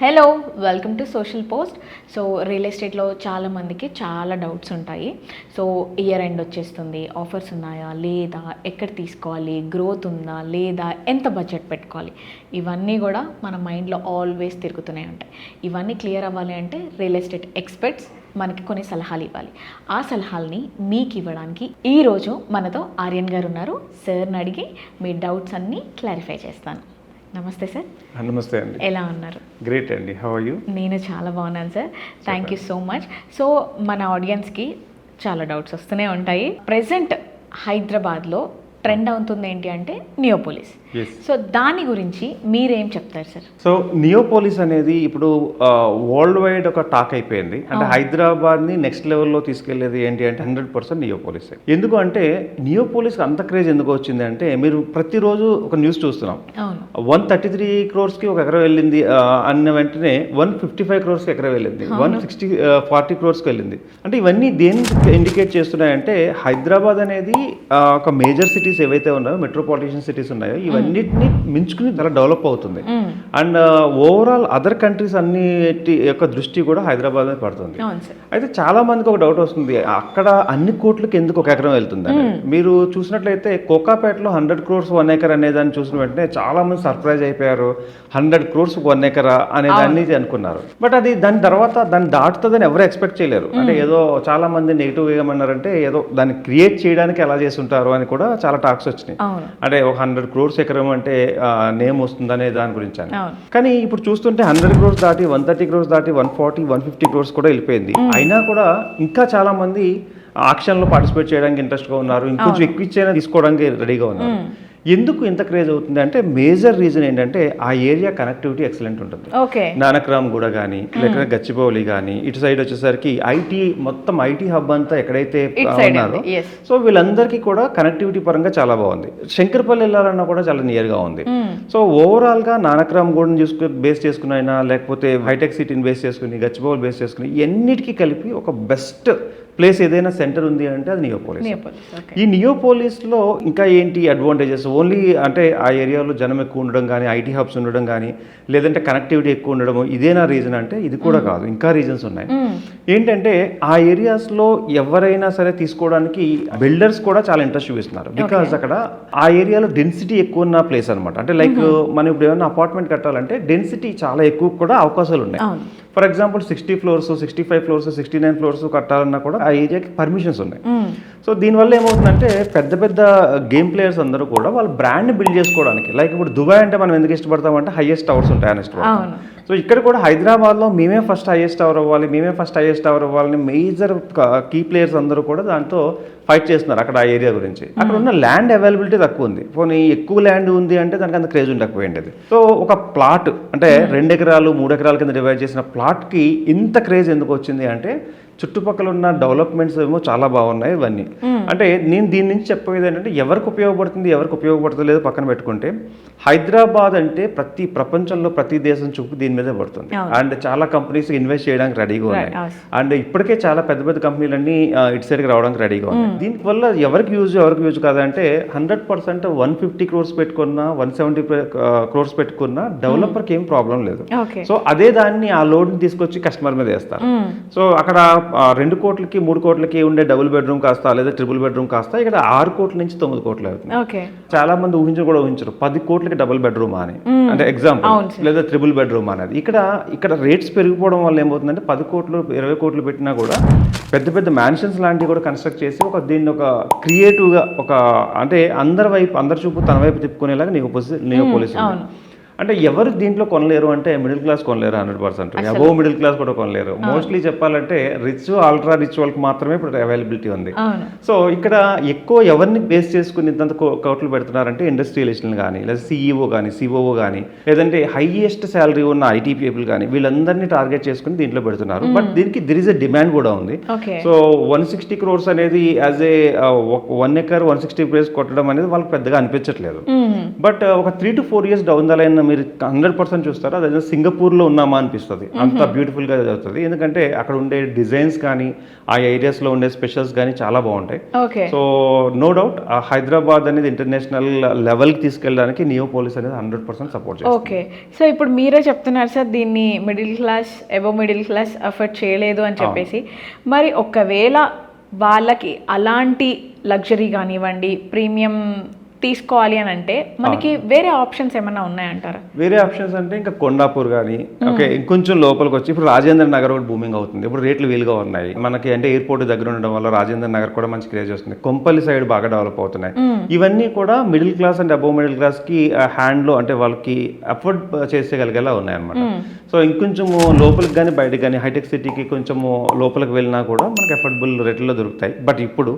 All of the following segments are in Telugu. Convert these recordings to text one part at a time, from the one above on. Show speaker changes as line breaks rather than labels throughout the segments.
Hello, welcome to social post. So real ఎస్టేట్లో చాలామందికి చాలా డౌట్స్ ఉంటాయి. సో ఇయర్ ఎండ్ వచ్చేస్తుంది, ఆఫర్స్ ఉన్నాయా లేదా, ఎక్కడ తీసుకోవాలి, గ్రోత్ ఉందా లేదా, ఎంత బడ్జెట్ పెట్టుకోవాలి, ఇవన్నీ కూడా మన మైండ్లో ఆల్వేస్ తిరుగుతూనే ఉంటాయి. ఇవన్నీ క్లియర్ అవ్వాలి అంటే రియల్ ఎస్టేట్ ఎక్స్పర్ట్స్ మనకి కొన్ని సలహాలు ఇవ్వాలి. ఆ సలహాలని మీకు ఇవ్వడానికి ఈరోజు మనతో ఆర్యన్ గారు ఉన్నారు. సార్ని అడిగి మీ డౌట్స్ అన్నీ క్లారిఫై చేస్తాను. నమస్తే సార్.
నమస్తే అండి.
ఎలా ఉన్నారు?
గ్రేట్ అండి. How are you?
నేను చాలా బాగున్నాను sir. Thank you so much. So మన ఆడియన్స్కి చాలా డౌట్స్ వస్తూనే ఉంటాయి. ప్రెజెంట్ హైదరాబాద్లో ట్రెండ్ అవుతుంది ఏంటి అంటే నియోపోలిస్. సో దాని గురించి మీరేం చెప్తారు సార్?
సో నియోపోలిస్ అనేది ఇప్పుడు వరల్డ్ వైడ్ ఒక టాక్ అయిపోయింది. అంటే హైదరాబాద్ని నెక్స్ట్ లెవెల్లో తీసుకెళ్లేది ఏంటి అంటే 100% నియోపోలిస్. ఎందుకు అంటే నియోపోలిస్ అంత క్రేజ్ ఎందుకు వచ్చింది అంటే, మీరు ప్రతిరోజు ఒక న్యూస్ చూస్తున్నాం. 133 crores ఒక ఎకరం వెళ్ళింది అన్న వెంటనే 155 crores ఎకరం వెళ్ళింది, 40 crores వెళ్ళింది. అంటే ఇవన్నీ దేని ఇండికేట్ చేస్తున్నాయంటే, హైదరాబాద్ అనేది ఒక మేజర్ సిటీస్ ఏవైతే ఉన్నాయో, మెట్రోపాలిటన్ సిటీస్ ఉన్నాయో, ఇవన్నిటిని మించుకుని చాలా డెవలప్ అవుతుంది. అండ్ ఓవరాల్ అదర్ కంట్రీస్ అన్నిటి యొక్క దృష్టి కూడా హైదరాబాద్ మీద పడుతుంది. అయితే చాలా మందికి ఒక డౌట్ వస్తుంది, అక్కడ అన్ని కోట్లకి ఎందుకు ఒక ఎకరం వెళ్తుంది? మీరు చూసినట్లయితే కోకాపేటలో 100 crores 1 acre అనే దాన్ని చూసిన వెంటనే చాలా మంది సర్ప్రైజ్ అయిపోయారు. 100 crores 1 acre అనే దాన్ని అనుకున్నారు. బట్ అది దాని తర్వాత దాన్ని దాటుతుందని ఎవరు ఎక్స్పెక్ట్ చేయలేరు. అంటే ఏదో చాలా మంది నెగిటివ్ ఏమన్నారంటే, ఏదో దాన్ని క్రియేట్ చేయడానికి ఎలా చేసి ఉంటారు అని కూడా చాలా టాక్స్ వచ్చినాయి. అంటే ఒక 100 crores ఎకరం అంటే నేమ్ వస్తుందనే దాని గురించి అని. కానీ ఇప్పుడు చూస్తుంటే 100 crores దాటి 130 crores దాటి 140, 150 crores కూడా వెళ్ళిపోయింది. అయినా కూడా ఇంకా చాలా మంది ఆక్షన్లో పార్టిసిపేట్ చేయడానికి ఇంట్రెస్ట్గా ఉన్నారు. ఇంకొంచెం ఎక్కువ ఇచ్చైనా తీసుకోవడానికి రెడీగా ఉన్నారు. ఎందుకు ఇంత క్రేజ్ అవుతుంది అంటే, మేజర్ రీజన్ ఏంటంటే ఆ ఏరియా కనెక్టివిటీ ఎక్సలెంట్ ఉంటుంది. నానక్రామ్ గూడ కానీ, లేకపోతే గచ్చిబౌలి కానీ, ఇటు సైడ్ వచ్చేసరికి మొత్తం ఐటీ హబ్ అంతా ఎక్కడైతే ఉన్నారో, సో వీళ్ళందరికీ కూడా కనెక్టివిటీ పరంగా చాలా బాగుంది. శంకర్పల్లి వెళ్ళాలన్నా కూడా చాలా నియర్గా ఉంది. సో ఓవరాల్గా నానక్రామ్ గూడని బేస్ చేసుకుని అయినా, లేకపోతే హైటెక్ సిటీని బేస్ చేసుకుని, గచ్చిబౌలి బేస్ చేసుకుని, ఇవన్నిటికీ కలిపి ఒక బెస్ట్ ప్లేస్ ఏదైనా సెంటర్ ఉంది అంటే అది నియోపోలిస్. ఈ నియోపోలిస్లో ఇంకా ఏంటి అడ్వాంటేజెస్? ఓన్లీ అంటే ఆ ఏరియాలో జనం ఎక్కువ ఉండడం కానీ, ఐటీ హబ్స్ ఉండడం కానీ, లేదంటే కనెక్టివిటీ ఎక్కువ ఉండడం, ఇదేనా రీజన్ అంటే ఇది కూడా కాదు, ఇంకా రీజన్స్ ఉన్నాయి. ఏంటంటే ఆ ఏరియాస్లో ఎవరైనా సరే తీసుకోవడానికి బిల్డర్స్ కూడా చాలా ఇంట్రెస్ట్ చూపిస్తున్నారు. బికాజ్ అక్కడ ఆ ఏరియాలో డెన్సిటీ ఎక్కువ ఉన్న ప్లేస్ అనమాట. అంటే లైక్ మనం ఇప్పుడు ఏమైనా అపార్ట్మెంట్ కట్టాలంటే డెన్సిటీ చాలా ఎక్కువ కూడా అవకాశాలు ఉన్నాయి. For example 60 floors, 65 floors, 69 floors కట్టాలన్నా కూడా ఆ ఏరియాకి పర్మిషన్స్ ఉన్నాయి. సో దీనివల్ల ఏమవుతుందంటే, పెద్ద పెద్ద గేమ్ ప్లేయర్స్ అందరూ కూడా వాళ్ళ బ్రాండ్ని బిల్డ్ చేసుకోవడానికి, లైక్ ఇప్పుడు దుబాయ్ అంటే మనం ఎందుకు ఇష్టపడతామంటే హైయెస్ట్ టవర్స్ ఉంటాయి అని ఇష్టపడతాం. సో ఇక్కడ కూడా హైదరాబాద్లో మేమే ఫస్ట్ హైయెస్ట్ టవర్ అవ్వాలని మేజర్ కీ ప్లేయర్స్ అందరూ కూడా దాంతో ఫైట్ చేస్తున్నారు అక్కడ ఆ ఏరియా గురించి. అక్కడ ఉన్న ల్యాండ్ అవైలబిలిటీ తక్కువ ఉంది. పోనీ ఎక్కువ ల్యాండ్ ఉంది అంటే దానికి అంత క్రేజ్ ఉండకపోయింది. సో ఒక ప్లాట్ అంటే 2 acres 3 acres కింద డివైడ్ చేసిన ప్లాట్కి ఇంత క్రేజ్ ఎందుకు వచ్చింది అంటే, చుట్టుపక్కల ఉన్న డెవలప్మెంట్స్ ఏమో చాలా బాగున్నాయి ఇవన్నీ. అంటే నేను దీని నుంచి చెప్పేది ఏంటంటే, ఎవరికి ఉపయోగపడతలేదు పక్కన పెట్టుకుంటే, హైదరాబాద్ అంటే ప్రపంచంలో ప్రతి దేశం చూపు దీని మీదే పడుతుంది. అండ్ చాలా కంపెనీస్ ఇన్వెస్ట్ చేయడానికి రెడీగా ఉన్నాయి. అండ్ ఇప్పటికే చాలా పెద్ద పెద్ద కంపెనీలన్నీ ఇటు సైడ్కి రావడానికి రెడీగా ఉన్నాయి. దీనివల్ల ఎవరికి యూజ్ కాదంటే, 100% 150 crores పెట్టుకున్నా, 170 crores పెట్టుకున్నా డెవలపర్కి ఏం ప్రాబ్లం లేదు. సో అదే దాన్ని ఆ లోడ్ని తీసుకొచ్చి కస్టమర్ మీద వేస్తారు. సో అక్కడ 2 కోట్లకి 3 కోట్లకి ఉండే డబుల్ బెడ్రూమ్ కాస్త లేదా ట్రిపుల్ బెడ్రూమ్ కాస్త ఇక్కడ 6 కోట్ల నుంచి 9 కోట్లు అవుతుంది. చాలా మంది ఊహించరు 10 కోట్లకి డబుల్ బెడ్రూమ్ అని, అంటే ఎగ్జాంపుల్, లేదా ట్రిపుల్ బెడ్రూమ్ అనేది. ఇక్కడ రేట్స్ పెరిగిపోవడం వల్ల ఏమవుతుందంటే, 10 కోట్లు 20 కోట్లు పెట్టినా కూడా పెద్ద పెద్ద మ్యాన్షన్స్ లాంటివి కూడా కన్స్ట్రక్ట్ చేసి దీన్ని ఒక క్రియేటివ్గా అంటే అందరి చూపు తన వైపు తిప్పుకునేలాగా నియోపోలిస్ ఉంది. అంటే ఎవరు దీంట్లో కొనలేరు అంటే, మిడిల్ క్లాస్ కొనలేరు 100%. అబోవ్ మిడిల్ క్లాస్ కూడా కొనలేరు. మోస్ట్లీ చెప్పాలంటే రిచ్, అల్ట్రా రిచ్ వాళ్ళకి మాత్రమే ఇప్పుడు అవైలబిలిటీ ఉంది. సో ఇక్కడ ఎక్కువ ఎవరిని బేస్ చేసుకుని ఇంత కోట్లు పెడుతున్నారంటే, ఇండస్ట్రియలిస్టులు కానీ, లేదా సిఇఓ కానీ, సిఓఓ కానీ, లేదంటే హైయెస్ట్ శాలరీ ఉన్న ఐటీ పీపుల్ కానీ, వీళ్ళందరినీ టార్గెట్ చేసుకుని దీంట్లో పెడుతున్నారు. బట్ దీనికి దిర్ ఇస్ ఎ డిమాండ్ కూడా ఉంది. సో 160 crores అనేది యాజ్ ఏ 1 acre 160 crores కొట్టడం అనేది వాళ్ళకి పెద్దగా అనిపించట్లేదు. బట్ ఒక 3 to 4 years down the line మీరు 100% చూస్తారో అదే సింగపూర్లో ఉన్నామా అనిపిస్తుంది, అంత బ్యూటిఫుల్గా జరుగుతుంది. ఎందుకంటే అక్కడ ఉండే డిజైన్స్ కానీ ఆ ఏరియాస్లో ఉండే స్పెషల్స్ కానీ చాలా బాగుంటాయి.
Okay.
So no doubt Hyderabad అనేది ఇంటర్నేషనల్ లెవెల్కి తీసుకెళ్ళడానికి నియోపోలిస్ అనేది 100% సపోర్ట్ చేస్తుంది.
ఓకే. సో ఇప్పుడు మీరే చెప్తున్నారు సార్ దీన్ని middle class above middle class afford చేయలేదు అని చెప్పేసి. మరి ఒకవేళ వాళ్ళకి అలాంటి లగ్జరీ కానివ్వండి ప్రీమియం తీసుకోవాలి అని అంటే మనకి వేరే ఆప్షన్స్ ఏమైనా ఉన్నాయంటారా?
వేరే ఆప్షన్స్ అంటే ఇంకా కొండాపూర్ కానీ, ఓకే, ఇంకొంచెం లోపలికి వచ్చి ఇప్పుడు రాజేంద్ర నగర్ కూడా బూమింగ్ అవుతుంది. ఇప్పుడు రేట్లు వీలుగా ఉన్నాయి మనకి, అంటే ఎయిర్పోర్ట్ దగ్గర ఉండడం వల్ల రాజేంద్ర నగర్ కూడా మంచి క్రేజ్ వస్తుంది. కొంపల్లి సైడ్ బాగా డెవలప్ అవుతున్నాయి. ఇవన్నీ కూడా middle class and above middle class కి హ్యాండ్లో అంటే వాళ్ళకి అఫోర్డ్ చేసేగలిగేలా ఉన్నాయన్నమాట. సో ఇంకొంచెము లోపలికి కానీ బయటకు కానీ హైటెక్ సిటీకి కొంచెము లోపలికి వెళ్ళినా కూడా మనకి అఫోర్డబుల్ రేట్లలో దొరుకుతాయి. బట్ ఇప్పుడు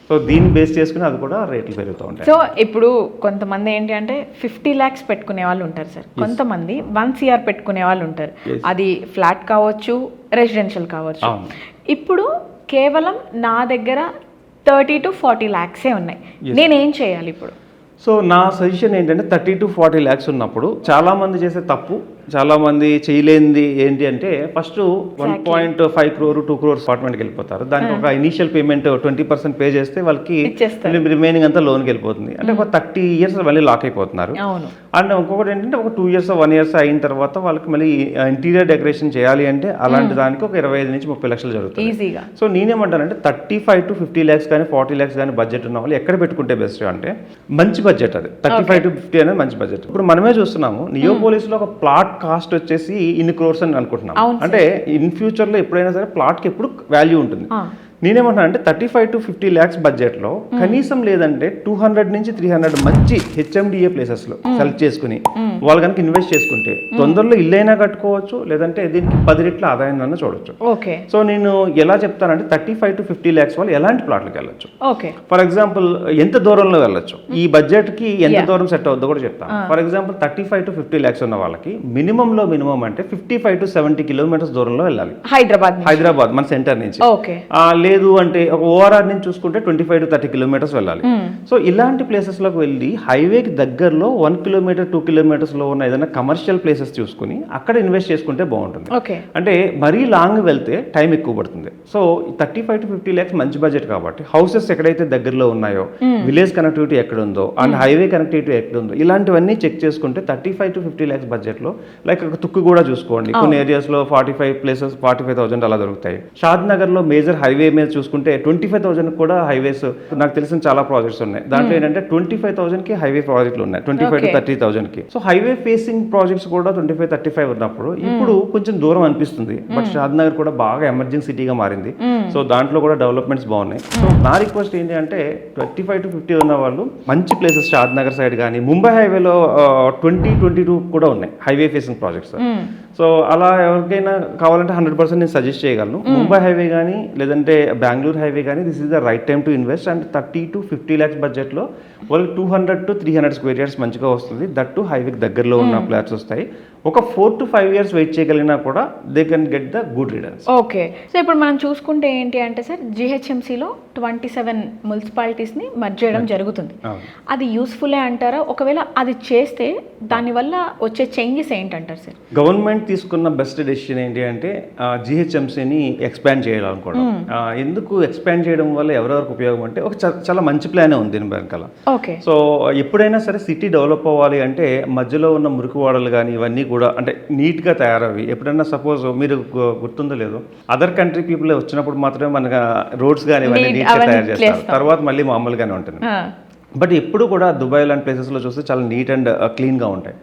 సో దీన్ని బేస్ చేసుకుని అది కూడా రేట్లు పెరుగుతూ ఉంటాయి.
సో ఇప్పుడు కొంతమంది ఏంటి అంటే 50 lakhs పెట్టుకునే వాళ్ళు ఉంటారు సార్, కొంతమంది 1 CR పెట్టుకునే వాళ్ళు ఉంటారు. అది ఫ్లాట్ కావచ్చు, రెసిడెన్షియల్ కావచ్చు. ఇప్పుడు కేవలం నా దగ్గర 30 to 40 lakhs ఉన్నాయి, నేనేం చేయాలి ఇప్పుడు?
సో నా సజెషన్ ఏంటంటే 30 to 40 lakhs ఉన్నప్పుడు చాలా మంది చేసే తప్పు, చాలా మంది చేయలేనిది ఏంటి అంటే ఫస్ట్ 1.5 crore 2 crores అపార్ట్మెంట్కి వెళ్ళిపోతారు. దానికి ఒక ఇనిషియల్ పేమెంట్ 20% పే చేస్తే వాళ్ళకి రిమైనింగ్ అంతా లోన్కి వెళ్ళిపోతుంది. అంటే ఒక 30 years మళ్ళీ లాక్ అయిపోతున్నారు. అండ్ ఇంకొకటి ఏంటంటే ఒక 2 years 1 year అయిన తర్వాత వాళ్ళకి మళ్ళీ ఇంటీరియర్ డెకరేషన్ చేయాలి అంటే అలాంటి దానికి ఒక 25 నుంచి 30 లక్షలు జరుగుతుంది. సో నేనేమంటానంటే 35 to 50 lakhs కానీ 40 lakhs కానీ బడ్జెట్ ఉన్న వాళ్ళు ఎక్కడ పెట్టుకుంటే బెస్ట్ అంటే మంచి బడ్జెట్, అది 35 to 50 అనేది మంచి బడ్జెట్. ఇప్పుడు మనమే చూస్తున్నాము నియోపోలిస్ లో ఒక ప్లాట్ కాస్ట్ వచ్చేసి ఇన్ని క్రోర్స్ అని అనుకుంటున్నాం. అంటే ఇన్ ఫ్యూచర్ లో ఎప్పుడైనా సరే ప్లాట్ కి ఎప్పుడు వాల్యూ ఉంటుంది. నేనేమంటున్నా అంటే 35 to 50 lakhs బడ్జెట్లో కనీసం లేదంటే 200 నుంచి 300 మంచి HMDA ప్లేసెస్లో సెలెక్ట్ చేసుకుని వాళ్ళు కనుక ఇన్వెస్ట్ చేసుకుంటే తొందరలో ఇల్లైనా కట్టుకోవచ్చు, లేదంటే దీనికి 10 రెట్ల ఆదాయాన్ని చూడొచ్చు. సో నేను ఎలా చెప్తానంటే 35 to 50 lakhs వాళ్ళు ఎలాంటి ప్లాట్లకు వెళ్ళొచ్చు, ఫర్ ఎగ్జాంపుల్ ఎంత దూరంలో వెళ్ళొచ్చు, ఈ బడ్జెట్కి ఎంత దూరం సెట్ అవుద్దో కూడా చెప్తాను. ఫర్ ఎగ్జాంపుల్ 35 to 50 lakhs ఉన్న వాళ్ళకి మినిమం అంటే 55 to 70 kilometers దూరంలో వెళ్ళాలి హైదరాబాద్ మన సెంటర్ నుంచి. లేదు అంటే ఒక ఓఆర్ఆర్ నుంచి చూసుకుంటే 25 to 30 kilometers వెళ్ళాలి. సో ఇలాంటి ప్లేసెస్ లోకి వెళ్ళి హైవేకి దగ్గరలో 1 kilometer 2 kilometers లో ఉన్న ఏదైనా కమర్షియల్ ప్లేసెస్ చూసుకుని అక్కడ ఇన్వెస్ట్ చేసుకుంటే బాగుంటుంది. అంటే మరీ లాంగ్ వెళ్తే టైం ఎక్కువ పడుతుంది. సో 35 to 50 lakhs మంచి బడ్జెట్ కాబట్టి హౌసెస్ ఎక్కడైతే దగ్గరలో ఉన్నాయో, విలేజ్ కనెక్టివిటీ ఎక్కడ ఉందో అండ్ హైవే కనెక్టివిటీ ఎక్కడ ఉందో ఇలాంటివన్నీ చెక్ చేసుకుంటే 35 to 50 lakhs బడ్జెట్ లో లైక్ తుక్కు కూడా చూసుకోండి. కొన్ని ఏరియాస్ లో 45 places 45,000 అలా దొరుకుతాయి. షాద్ నగర్ లో మేజర్ హైవే మీద చూసుకుంటే 25,000 కూడా హైవేస్ నాకు తెలిసిన చాలా ప్రాజెక్ట్స్ ఉన్నాయి. దాంట్లో ఏంటంటే 25,000 కి హైవే ప్రాజెక్టులు ఉన్నాయి, 25 to 30,000 కి. సో హైవే ఫేసింగ్ ప్రాజెక్ట్స్ కూడా 25-35 ఉన్నప్పుడు ఇప్పుడు కొంచెం దూరం అనిపిస్తుంది. బట్ షాద్ నగర్ కూడా బాగా ఎమర్జింగ్ సిటీగా మారింది. సో దాంట్లో కూడా డెవలప్మెంట్స్ బాగున్నాయి. సో నా రిక్వెస్ట్ ఏంటి అంటే 25 to 50 ఉన్న వాళ్ళు మంచి ప్లేసెస్ షాద్ నగర్ సైడ్ కానీ ముంబై హైవేలో 20-22 కూడా ఉన్నాయి హైవే ఫేసింగ్ ప్రాజెక్ట్స్. సో అలా ఎవరికైనా కావాలంటే 100% నేను సజెస్ట్ చేయగలను. ముంబై హైవే కానీ లేదంటే బెంగళూరు హైవే కానీ this is the right time to invest. And 30 to 50 lakhs బడ్జెట్లో వాళ్ళు 200 to 300 square yards మంచిగా వస్తుంది. దట్ టు హైవేకి దగ్గరలో ఉన్న ఫ్లాట్స్ వస్తాయి. ఒక 4 to 5 years వెయిట్ చేయగలిగినా కూడా they can get the good returns.
Okay. So ఇప్పుడు మనం చూసుకుంటే ఏంటి అంటే సార్ GHMCలో 27 మున్సిపాలిటీస్ని మర్జ్ చేయడం జరుగుతుంది. అది యూస్ఫుల్లే అంటారా? ఒకవేళ అది చేస్తే దానివల్ల వచ్చే చేంజెస్ ఏంటంటారు సార్?
గవర్నమెంట్ తీసుకున్న బెస్ట్ డెసిషన్ ఏంటి అంటే GHMCని ఎక్స్పాండ్ చేయాలనుకోవడం. ఎందుకు ఎక్స్పాండ్ చేయడం వల్ల ఎవరెవరికి ఉపయోగం అంటే ఒక చాలా మంచి ప్లానే ఉంది దీని వెనకాల. సో ఎప్పుడైనా సరే సిటీ డెవలప్ అవ్వాలి అంటే మధ్యలో ఉన్న మురికివాడలు కానీ ఇవన్నీ కూడా అంటే నీట్గా తయారవి. ఎప్పుడైనా సపోజ్ మీరు గుర్తుందో లేదో అదర్ కంట్రీ పీపుల్ వచ్చినప్పుడు మాత్రమే మనకు రోడ్స్ కానీ ఇవన్నీ నీట్గా తయారు చేస్తారు, తర్వాత మళ్ళీ మామూలుగానే ఉంటుంది. బట్ ఎప్పుడు కూడా దుబాయ్ లాంటి ప్లేసెస్లో చూస్తే చాలా నీట్ అండ్ క్లీన్గా ఉంటాయి.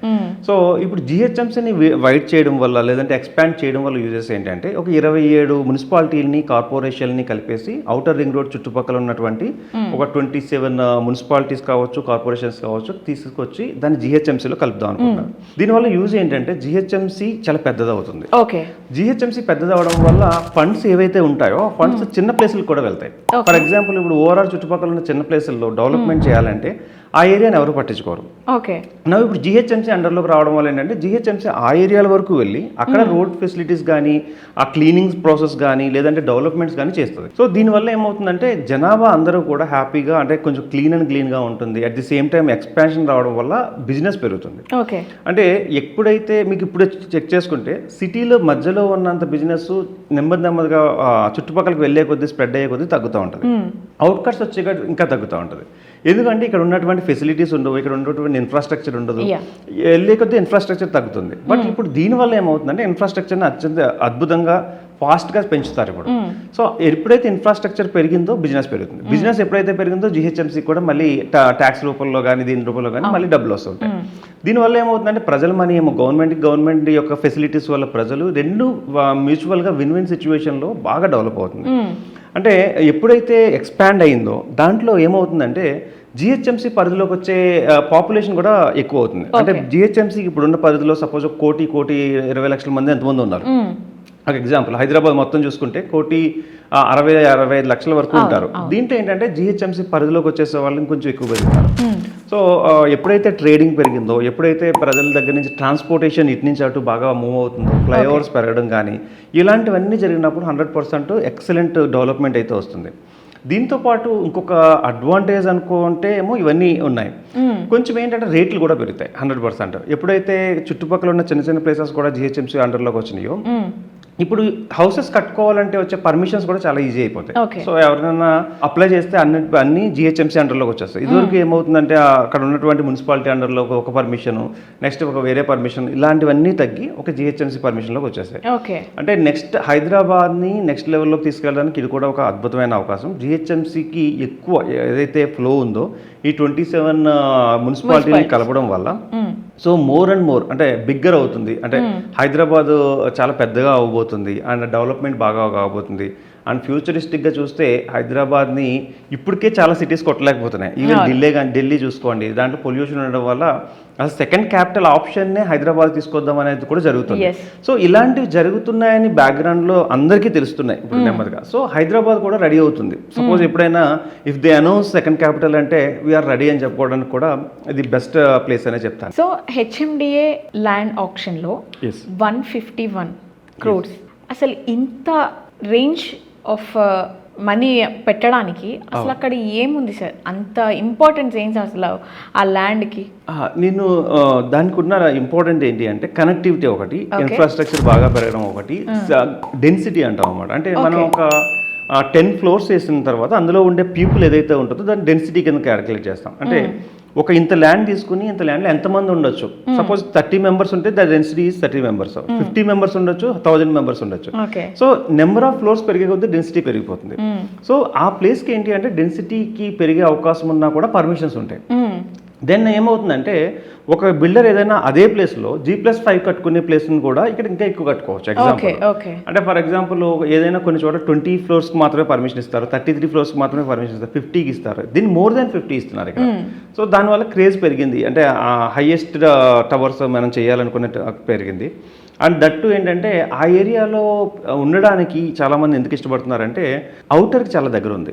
సో ఇప్పుడు GHMCని వైడ్ చేయడం వల్ల లేదంటే ఎక్స్పాండ్ చేయడం వల్ల యూజెస్ ఏంటంటే ఒక 27 మున్సిపాలిటీలని కార్పొరేషన్ని కలిపేసి ఔటర్ రింగ్ రోడ్ చుట్టుపక్కల ఉన్నటువంటి ఒక 27 మున్సిపాలిటీస్ కావచ్చు కార్పొరేషన్స్ కావచ్చు తీసుకొచ్చి దాన్ని GHMCలో కలుపుదాం అనుకుంటున్నారు. దీనివల్ల యూజ్ ఏంటంటే GHMC చాలా పెద్దదవుతుంది. GHMC పెద్దదవడం వల్ల ఫండ్స్ ఏవైతే ఉంటాయో ఆ ఫండ్స్ చిన్న ప్లేసులకు కూడా వెళ్తాయి. ఫర్ ఎగ్జాంపుల్ ఇప్పుడు ఓఆర్ఆర్ చుట్టుపక్కల ఉన్న చిన్న ప్లేసుల్లో డెవలప్మెంట్ చేయాలంటే ఆ ఏరియాని ఎవరు పట్టించుకోరు.
ఓకే.
ఇప్పుడు జిహెచ్ఎంసీ అండర్లోకి రావడం వల్ల ఏంటంటే జిహెచ్ఎంసీ ఆ ఏరియాల వరకు వెళ్ళి అక్కడ రోడ్ ఫెసిలిటీస్ కానీ ఆ క్లీనింగ్ ప్రాసెస్ కానీ లేదంటే డెవలప్మెంట్స్ కానీ చేస్తుంది. సో దీనివల్ల ఏమవుతుందంటే జనాభా అందరూ కూడా హ్యాపీగా అంటే కొంచెం క్లీన్ అండ్ క్లీన్గా ఉంటుంది. At the same time expansion రావడం వల్ల బిజినెస్ పెరుగుతుంది.
ఓకే. అంటే
ఎప్పుడైతే మీకు ఇప్పుడు చెక్ చేసుకుంటే సిటీలో మధ్యలో ఉన్నంత బిజినెస్ నెమ్మదిగా చుట్టుపక్కలకి వెళ్ళే కొద్దీ స్ప్రెడ్ అయ్యే కొద్దీ తగ్గుతూ ఉంటుంది. అవుట్కట్స్ వచ్చే ఇంకా తగ్గుతూ ఉంటుంది. ఎందుకంటే ఇక్కడ ఉన్నటువంటి ఫెసిలిటీస్ ఉండవు, ఇక్కడ ఉన్నటువంటి ఇన్ఫ్రాస్ట్రక్చర్ ఉండదు, వెళ్ళే కొద్దీ ఇన్ఫ్రాస్ట్రక్చర్ తగ్గుతుంది. బట్ ఇప్పుడు దీనివల్ల ఏమవుతుందంటే ఇన్ఫ్రాస్ట్రక్చర్ని అత్యంత అద్భుతంగా ఫాస్ట్గా పెంచుతారు ఇప్పుడు. సో ఎప్పుడైతే ఇన్ఫ్రాస్ట్రక్చర్ పెరిగిందో బిజినెస్ పెరుగుతుంది. బిజినెస్ ఎప్పుడైతే పెరిగిందో జిహెచ్ఎంసీ కూడా మళ్ళీ ట్యాక్స్ రూపంలో కానీ దీని రూపంలో కానీ మళ్ళీ డబ్బులు వస్తుంటాయి. దీనివల్ల ఏమవుతుందంటే ప్రజల మనీ ఏమో గవర్నమెంట్ యొక్క ఫెసిలిటీస్ వల్ల ప్రజలు రెండు మ్యూచువల్గా విన్ విన్ సిచ్యువేషన్లో బాగా డెవలప్ అవుతుంది. అంటే ఎప్పుడైతే ఎక్స్పాండ్ అయిందో దాంట్లో ఏమవుతుందంటే జిహెచ్ఎంసీ పరిధిలోకి వచ్చే పాపులేషన్ కూడా ఎక్కువ అవుతుంది. అంటే జిహెచ్ఎంసీకి ఇప్పుడున్న పరిధిలో సపోజ్ 1,20,00,000 మంది ఎంతమంది ఉన్నారు. ఒక ఎగ్జాంపుల్ హైదరాబాద్ మొత్తం చూసుకుంటే 1,60,65 వరకు ఉంటారు. దీంట్లో ఏంటంటే జిహెచ్ఎంసీ పరిధిలోకి వచ్చేసే వాళ్ళని కొంచెం ఎక్కువ పెరుగుతారు. సో ఎప్పుడైతే ట్రేడింగ్ పెరిగిందో, ఎప్పుడైతే ప్రజల దగ్గర నుంచి ట్రాన్స్పోర్టేషన్ ఇటు నుంచి అటు బాగా మూవ్ అవుతుందో, ఫ్లైఓవర్స్ పెరగడం కానీ ఇలాంటివన్నీ జరిగినప్పుడు 100% ఎక్సలెంట్ డెవలప్మెంట్ అయితే వస్తుంది. దీంతో పాటు ఇంకొక అడ్వాంటేజ్ అనుకుంటే ఏమో ఇవన్నీ ఉన్నాయి. కొంచెం ఏంటంటే రేట్లు కూడా పెరుగుతాయి 100%. ఎప్పుడైతే చుట్టుపక్కల ఉన్న చిన్న చిన్న ప్లేసెస్ కూడా జిహెచ్ఎంసీ అండర్లోకి వచ్చినాయో ఇప్పుడు హౌసెస్ కట్టుకోవాలంటే వచ్చే పర్మిషన్స్ కూడా చాలా ఈజీ అయిపోతాయి. సో ఎవరైనా అప్లై చేస్తే అన్ని జిహెచ్ఎంసీ అండర్లోకి వచ్చేస్తాయి. ఇదివరకు ఏమవుతుందంటే అక్కడ ఉన్నటువంటి మున్సిపాలిటీ అండర్లో ఒక పర్మిషన్, నెక్స్ట్ ఒక వేరే పర్మిషన్, ఇలాంటివన్నీ తగ్గి ఒక జిహెచ్ఎంసీ పర్మిషన్లోకి వచ్చేసాయి. అంటే నెక్స్ట్ హైదరాబాద్ని నెక్స్ట్ లెవెల్లోకి తీసుకెళ్ళడానికి ఇది కూడా ఒక అద్భుతమైన అవకాశం. జిహెచ్ఎంసీకి ఎక్కువ ఏదైతే ఫ్లో ఉందో ఈ 27 మున్సిపాలిటీని కలపడం వల్ల సో మోర్ అండ్ మోర్ అంటే బిగ్గర్ అవుతుంది. అంటే హైదరాబాద్ చాలా పెద్దగా అవ్వబోతుంది అండ్ డెవలప్మెంట్ బాగా కాబోతుంది. అండ్ ఫ్యూచరిస్టిక్గా చూస్తే హైదరాబాద్ని ఇప్పటికే చాలా సిటీస్ కొట్టలేకపోతున్నాయి. ఈవెన్ ఢిల్లీ చూసుకోండి, దాంట్లో పొల్యూషన్ ఉండడం వల్ల అసలు సెకండ్ క్యాపిటల్ ఆప్షన్నే హైదరాబాద్ తీసుకొద్దాం అనేది కూడా జరుగుతుంది. సో ఇలాంటివి జరుగుతున్నాయని బ్యాక్గ్రౌండ్లో అందరికీ తెలుస్తున్నాయి ఇప్పుడు నెమ్మదిగా. సో హైదరాబాద్ కూడా రెడీ అవుతుంది. సపోజ్ ఎప్పుడైనా if they announce second capital అంటే వీఆర్ రెడీ అని చెప్పుకోవడానికి కూడా ఇది బెస్ట్ ప్లేస్ అనే చెప్తాను.
సో హెచ్ఎండిఏ ల్యాండ్ ఆప్షన్లో 151 crores అసలు ఇంత రేంజ్ ఆఫ్ మనీ పెట్టడానికి అసలు అక్కడ ఏముంది సార్? అంత ఇంపార్టెన్స్ ఏంటి అసలు ఆ ల్యాండ్కి?
నేను దానికి ఉన్న ఇంపార్టెంట్ ఏంటి అంటే కనెక్టివిటీ ఒకటి, ఇన్ఫ్రాస్ట్రక్చర్ బాగా పెరగడం ఒకటి, డెన్సిటీ అంటాం అన్నమాట. అంటే మనం ఒక 10 floors వేసిన తర్వాత అందులో ఉండే పీపుల్ ఏదైతే ఉంటుందో దాన్ని డెన్సిటీ కింద క్యాలిక్యులేట్ చేస్తాం. అంటే ఒక ఇంత ల్యాండ్ తీసుకుని ఇంత ల్యాండ్లో ఎంతమంది ఉండొచ్చు, సపోజ్ 30 members ఉంటే the density is 30 members, 50 members ఉండొచ్చు, 1000 members ఉండొచ్చు. సో నెంబర్ ఆఫ్ ఫ్లోర్స్ పెరిగే కొద్దీ డెన్సిటీ పెరిగిపోతుంది. సో ఆ ప్లేస్కి ఏంటి అంటే డెన్సిటీకి పెరిగే అవకాశం ఉన్నా కూడా పర్మిషన్స్ ఉంటాయి. దెన్ ఏమవుతుందంటే ఒక బిల్డర్ ఏదైనా అదే ప్లేస్లో G+5 కట్టుకునే ప్లేస్ని కూడా ఇక్కడ ఇంకా ఎక్కువ కట్టుకోవచ్చు. ఎగ్జాంపుల్ అంటే ఫర్ ఎగ్జాంపుల్ ఏదైనా కొన్ని చోట 20 floors మాత్రమే పర్మిషన్ ఇస్తారు, 33 floors మాత్రమే పర్మిషన్ ఇస్తారు, 50కి ఇస్తారు, దీన్ని మోర్ దాన్ 50 ఇస్తున్నారు ఇక్కడ. సో దానివల్ల క్రేజ్ పెరిగింది. అంటే హైయెస్ట్ టవర్స్ మనం చేయాలనుకునే పెరిగింది. అండ్ దట్టు ఏంటంటే ఆ ఏరియాలో ఉండడానికి చాలామంది ఎందుకు ఇష్టపడుతున్నారంటే అవుటర్కి చాలా దగ్గర ఉంది.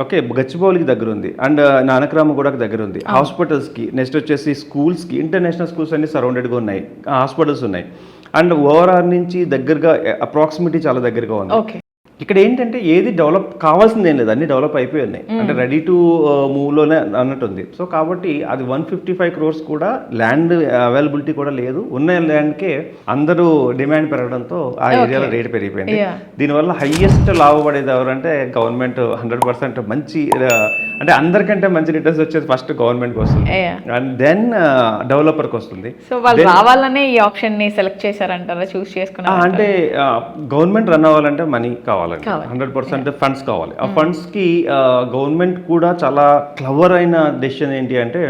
ఓకే, గచ్చిబౌలికి దగ్గర ఉంది, అండ్ నానక్రామగూడకి దగ్గర ఉంది, హాస్పిటల్స్కి, నెక్స్ట్ వచ్చేసి స్కూల్స్కి, ఇంటర్నేషనల్ స్కూల్స్ అన్ని సరౌండెడ్గా ఉన్నాయి, హాస్పిటల్స్ ఉన్నాయి, అండ్ ఓవరాల్ నుంచి దగ్గరగా అప్రాక్సిమిటీ చాలా దగ్గరగా ఉంది. ఇక్కడ ఏంటంటే ఏది డెవలప్ కావాల్సింది ఏం లేదు, అన్ని డెవలప్ అయిపోయి ఉన్నాయి, అంటే రెడీ టు మూవ్లోనే అన్నట్టు ఉంది. సో కాబట్టి అది 155 crores కూడా ల్యాండ్ అవైలబిలిటీ కూడా లేదు. ఉన్న ల్యాండ్కే అందరూ డిమాండ్ పెరగడంతో ఆ ఏరియాలో రేట్ పెరిగిపోయింది. దీనివల్ల హైయెస్ట్ లాభపడేది ఎవరంటే గవర్నమెంట్ 100% మంచి, అంటే అందరికంటే మంచి రిటర్న్స్ వచ్చేది ఫస్ట్ గవర్నమెంట్కి వస్తుంది అండ్ దెన్ డెవలపర్కి వస్తుంది.
సో వాళ్ళు రావాలనే ఈ ఆప్షన్ని సెలెక్ట్ చేశారంటారా, చూస్ చేసుకున్నారు?
అంటే గవర్నమెంట్ రన్ అవ్వాలంటే మనీ కావాలి, 100% ఫండ్స్ కావాలి. ఆ ఫండ్స్ కి గవర్నమెంట్ కూడా చాలా క్లవర్ అయిన డెసిషన్ ఏంటి అంటే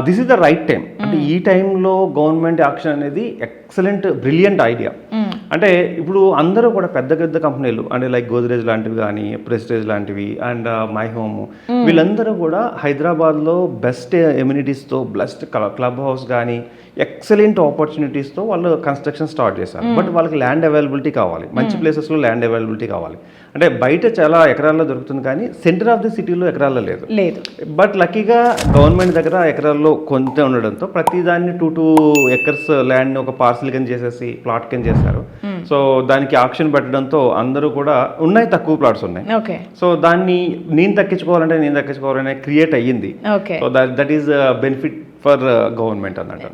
this is the right time. అంటే ఈ టైంలో గవర్నమెంట్ యాక్షన్ అనేది ఎక్సలెంట్ బ్రిలియంట్ ఐడియా. అంటే ఇప్పుడు అందరూ కూడా పెద్ద పెద్ద కంపెనీలు అంటే లైక్ గోద్రేజ్ లాంటివి కానీ, ప్రెస్టేజ్ లాంటివి అండ్ మై హోమ్, వీళ్ళందరూ కూడా హైదరాబాద్లో బెస్ట్ ఎమ్యూనిటీస్తో బెస్ట్ క్లబ్ హౌస్ కానీ ఎక్సలెంట్ ఆపర్చునిటీస్తో వాళ్ళు కన్స్ట్రక్షన్ స్టార్ట్ చేశారు. బట్ వాళ్ళకి ల్యాండ్ అవైలబిలిటీ కావాలి, మంచి ప్లేసెస్లో ల్యాండ్ అవైలబిలిటీ కావాలి. అంటే బయట చాలా ఎకరాల్లో దొరుకుతుంది కానీ సెంటర్ ఆఫ్ ది సిటీలో ఎకరాల్లో లేదు.
లేదు.
బట్ లక్కీగా గవర్నమెంట్ దగ్గర ఎకరాల్లో కొంచెం ఉండడంతో ప్రతి దాన్ని 2 acres ల్యాండ్ ఒక పార్సల్ కింద చేసేసి ప్లాట్ కింద చేశారు. సో దానికి ఆక్షన్ పెట్టడంతో అందరూ కూడా ఉన్నాయి, తక్కువ ప్లాట్స్ ఉన్నాయి.
ఓకే.
సో దాన్ని నేను దక్కించుకోవాలనే క్రియేట్ అయ్యింది.
Okay.
So that is benefit for government అన్నట్టు.